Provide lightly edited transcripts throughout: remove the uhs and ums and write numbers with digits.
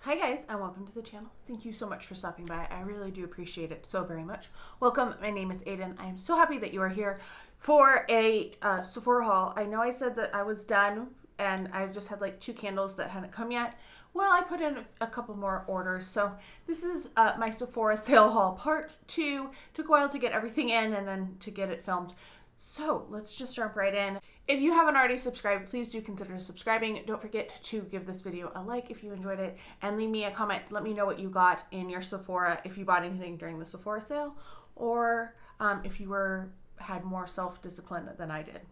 Hi guys, and welcome to the channel. Thank you so much for stopping by. I really do appreciate it so very much. Welcome, my name is Aiden. I am so happy that you are here for a Sephora haul. I know I said that I was done and I just had like 2 candles that hadn't come yet. Well, I put in a couple more orders. So this is my Sephora sale haul part 2. Took a while to get everything in and then to get it filmed. So let's just jump right in. If you haven't already subscribed, please do consider subscribing. Don't forget to give this video a like if you enjoyed it and leave me a comment. Let me know what you got in your Sephora, if you bought anything during the Sephora sale, or if you had more self-discipline than I did.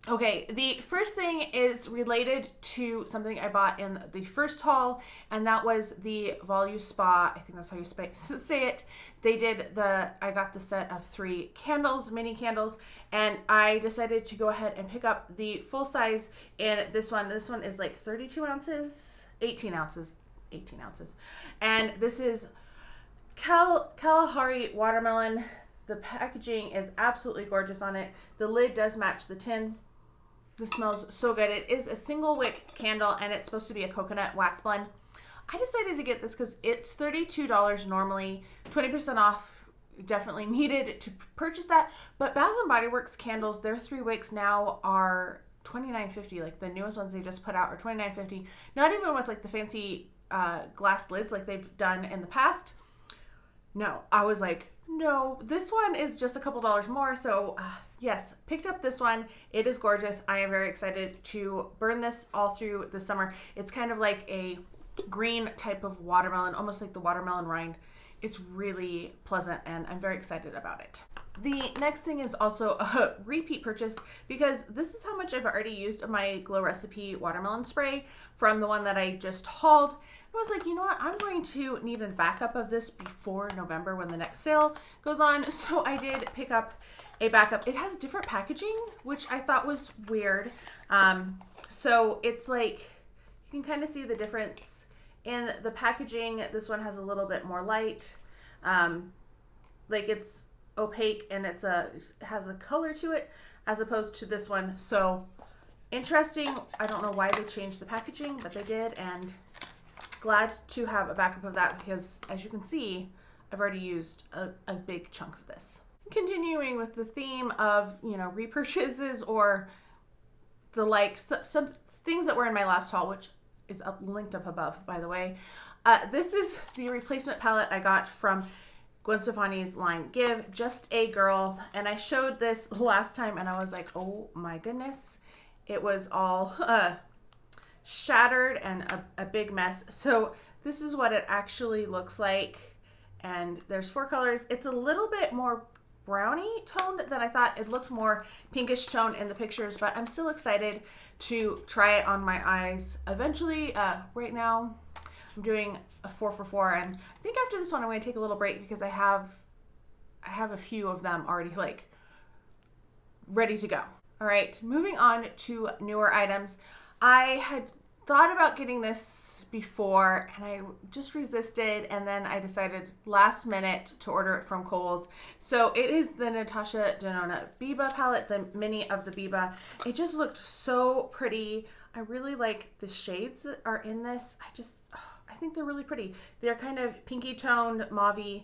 Okay, the first thing is related to something I bought in the first haul, and that was the VOLUSPA. I think that's how you say it. I got the set of 3 candles, mini candles, and I decided to go ahead and pick up the full size in this one. This one is like 32 ounces, 18 ounces. And this is Kel Kalahari Watermelon. The packaging is absolutely gorgeous on it. The lid does match the tins. This smells so good. It is a single wick candle and it's supposed to be a coconut wax blend. I decided to get this because it's $32 normally, 20% off. Definitely needed to purchase that. But Bath & Body Works candles, their 3 wicks now are $29.50. Like the newest ones they just put out are $29.50. Not even with like the fancy glass lids like they've done in the past. No, I was like, no, this one is just a couple dollars more. So yes, picked up this one. It is gorgeous. I am very excited to burn this all through the summer. It's kind of like a green type of watermelon, almost like the watermelon rind. It's really pleasant and I'm very excited about it. The next thing is also a repeat purchase because this is how much I've already used of my Glow Recipe watermelon spray from the one that I just hauled. I was like, you know what? I'm going to need a backup of this before November when the next sale goes on. So I did pick up a backup. It has different packaging, which I thought was weird. So it's like, you can kind of see the difference in the packaging. This one has a little bit more light. Like it's opaque and it has a color to it as opposed to this one. So interesting. I don't know why they changed the packaging, but they did. And glad to have a backup of that because as you can see, I've already used a big chunk of this. Continuing with the theme of, you know, repurchases or the likes, some things that were in my last haul, which is linked up above, by the way. This is the replacement palette I got from Gwen Stefani's line Give Just a Girl. And I showed this last time and I was like, oh my goodness. It was all shattered and a big mess. So this is what it actually looks like. And there's 4 colors. It's a little bit more brownie toned than I thought. It looked more pinkish tone in the pictures, but I'm still excited to try it on my eyes eventually. Right now I'm doing a 4 for 4 and I think after this one I'm going to take a little break because I have a few of them already like ready to go. All right, moving on to newer items. I had thought about getting this before and I just resisted, and then I decided last minute to order it from Kohl's. So it is the Natasha Denona Biba palette, the mini of the Biba. It just looked so pretty. I really like the shades that are in this. I think they're really pretty. They're kind of pinky toned, mauve-y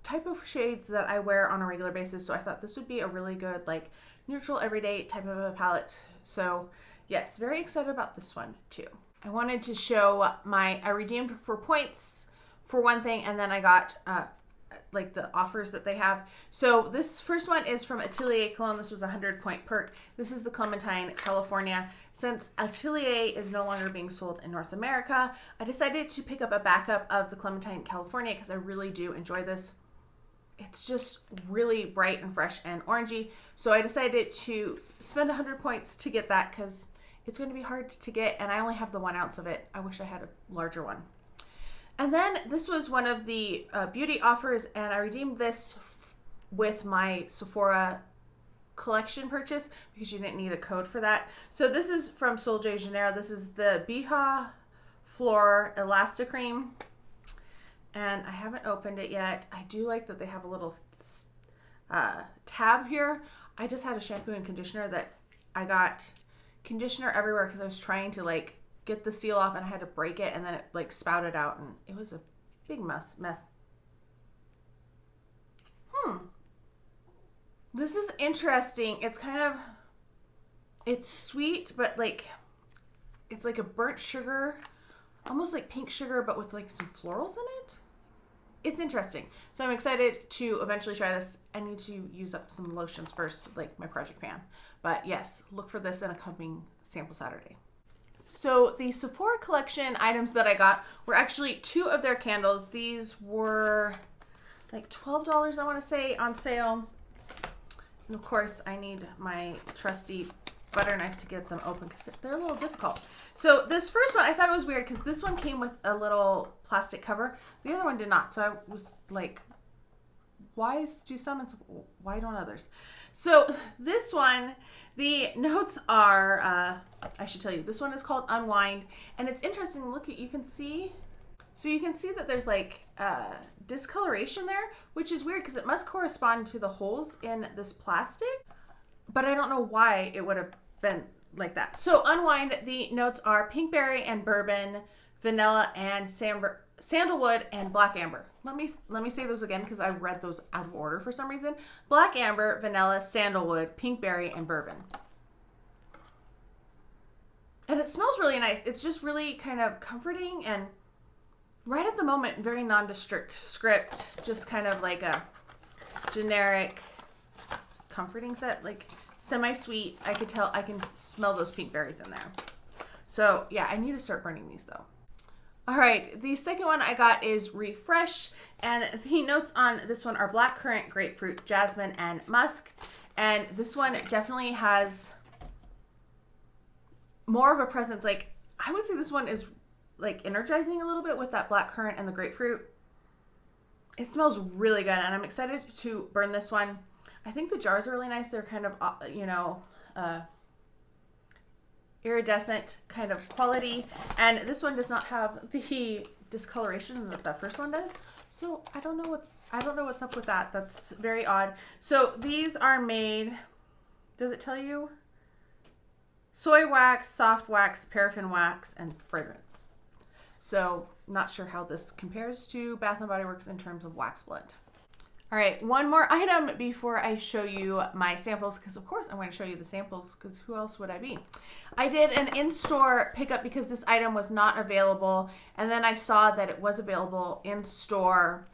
type of shades that I wear on a regular basis. So I thought this would be a really good like neutral everyday type of a palette. So yes, very excited about this one too. I wanted to show I redeemed for points for one thing, and then I got like the offers that they have. So this first one is from Atelier Cologne. This was a 100-point perk. This is the Clementine California. Since Atelier is no longer being sold in North America, I decided to pick up a backup of the Clementine California because I really do enjoy this. It's just really bright and fresh and orangey. So I decided to spend 100 points to get that because it's going to be hard to get and I only have the 1 ounce of it. I wish I had a larger one. And then this was one of the beauty offers and I redeemed this with my Sephora collection purchase because you didn't need a code for that. So this is from Sol de Janeiro. This is the Bija Flor Elasticream. And I haven't opened it yet. I do like that they have a little tab here. I just had a shampoo and conditioner that I got conditioner everywhere because I was trying to like get the seal off and I had to break it, and then it like spouted out and it was a big mess. This is interesting. It's kind of, it's sweet, but like, it's like a burnt sugar, almost like pink sugar, but with like some florals in it. It's interesting. So I'm excited to eventually try this. I need to use up some lotions first, like my project pan. But yes, look for this in a coming sample Saturday. So the Sephora collection items that I got were actually 2 of their candles. These were like $12, I want to say, on sale. And of course, I need my trusty butter knife to get them open because they're a little difficult. So this first one, I thought it was weird because this one came with a little plastic cover. The other one did not. So I was like, why do some and why don't others? So this one, the notes are, I should tell you, this one is called Unwind. And it's interesting. Look at, you can see. So you can see that there's like discoloration there, which is weird because it must correspond to the holes in this plastic, but I don't know why it would have been like that. So Unwind, the notes are pinkberry and bourbon, vanilla and sandalwood and black amber. Let me say those again because I read those out of order for some reason. Black amber, vanilla, sandalwood, pinkberry and bourbon. And it smells really nice. It's just really kind of comforting and right at the moment, very nondescript, just kind of like a generic comforting set, like semi-sweet. I could tell, I can smell those pink berries in there. So yeah, I need to start burning these though. All right, the second one I got is Refresh, and the notes on this one are blackcurrant, grapefruit, jasmine, and musk. And this one definitely has more of a presence. Like, I would say this one is like energizing a little bit with that blackcurrant and the grapefruit. It smells really good, and I'm excited to burn this one. I think the jars are really nice. They're kind of, you know, iridescent kind of quality, and this one does not have the discoloration that that first one did. So I don't know what's up with that. That's very odd. So these are made, does it tell you? Soy wax, soft wax, paraffin wax, and fragrance. So not sure how this compares to Bath & Body Works in terms of wax blend. All right, one more item before I show you my samples, because of course I'm going to show you the samples, because who else would I be? I did an in-store pickup because this item was not available, and then I saw that it was available in-store,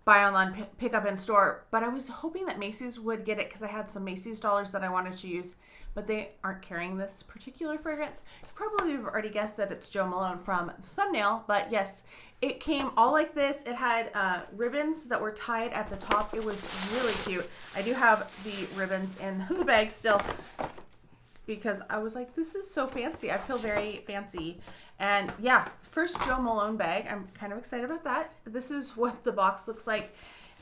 buy online, pick up in-store, but I was hoping that Macy's would get it because I had some Macy's dollars that I wanted to use, but they aren't carrying this particular fragrance. You probably have already guessed that it's Jo Malone from the thumbnail, but yes, it came all like this. It had ribbons that were tied at the top. It was really cute. I do have the ribbons in the bag still because I was like, this is so fancy. I feel very fancy. And yeah, first Jo Malone bag. I'm kind of excited about that. This is what the box looks like.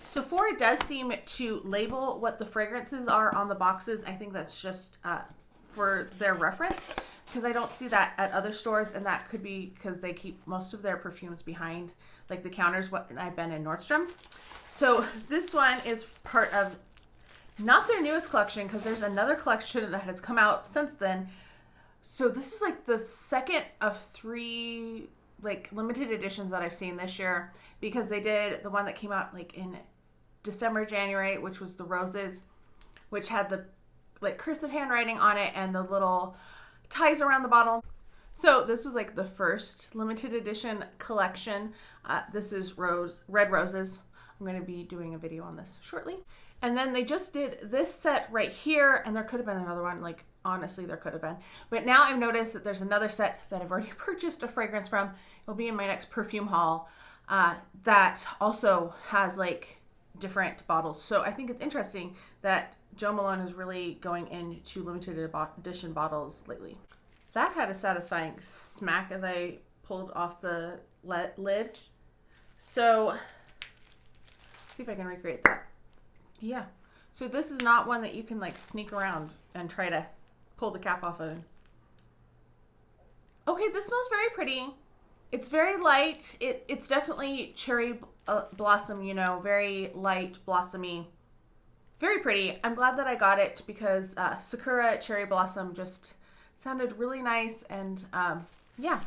Sephora does seem to label what the fragrances are on the boxes. I think that's just for their reference, because I don't see that at other stores, and that could be because they keep most of their perfumes behind like the counters when I've been in Nordstrom. So this one is part of not their newest collection, because there's another collection that has come out since then. So this is like the second of 3 like limited editions that I've seen this year, because they did the one that came out like in December, January, which was the roses, which had the like cursive handwriting on it and the little ties around the bottle. So this was like the first limited edition collection. This is red roses. I'm going to be doing a video on this shortly. And then they just did this set right here, and there could have been another one, like honestly there could have been. But now I've noticed that there's another set that I've already purchased a fragrance from. It'll be in my next perfume haul that also has like different bottles. So I think it's interesting that Jo Malone is really going into limited edition bottles lately. That had a satisfying smack as I pulled off the lid. So let's see if I can recreate that. Yeah. So this is not one that you can like sneak around and try to pull the cap off of. Okay, this smells very pretty. It's very light. It's definitely cherry blossom, you know, very light, blossomy. Very pretty. I'm glad that I got it because Sakura cherry blossom just sounded really nice, and yeah,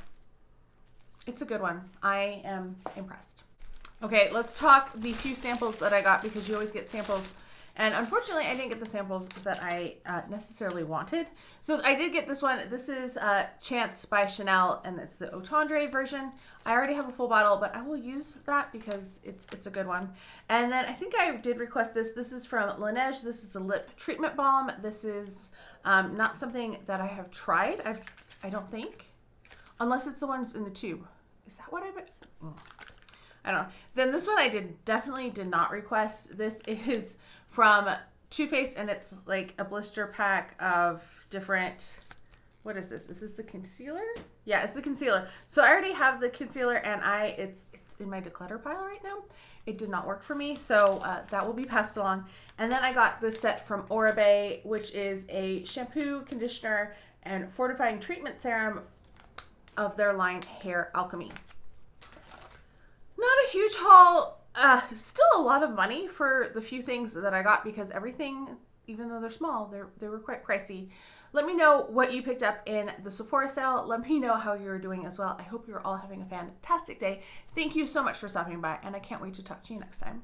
it's a good one. I am impressed. Okay, let's talk the few samples that I got, because you always get samples. And unfortunately, I didn't get the samples that I necessarily wanted. So I did get this one. This is Chance by Chanel, and it's the Eau Tendre version. I already have a full bottle, but I will use that because it's a good one. And then I think I did request this. This is from Laneige. This is the Lip Treatment Balm. This is not something that I have tried, I don't think. Unless it's the ones in the tube. Is that what I don't know. Then this one I definitely did not request. This is from Too Faced, and it's like a blister pack of different, what is this? Is this the concealer? Yeah, it's the concealer. So I already have the concealer, and it's in my declutter pile right now. It did not work for me, so that will be passed along. And then I got this set from Oribe, which is a shampoo, conditioner, and fortifying treatment serum of their line Hair Alchemy. Not a huge haul. Still a lot of money for the few things that I got, because everything, even though they're small, they were quite pricey. Let me know what you picked up in the Sephora sale. Let me know how you're doing as well. I hope you're all having a fantastic day. Thank you so much for stopping by, and I can't wait to talk to you next time.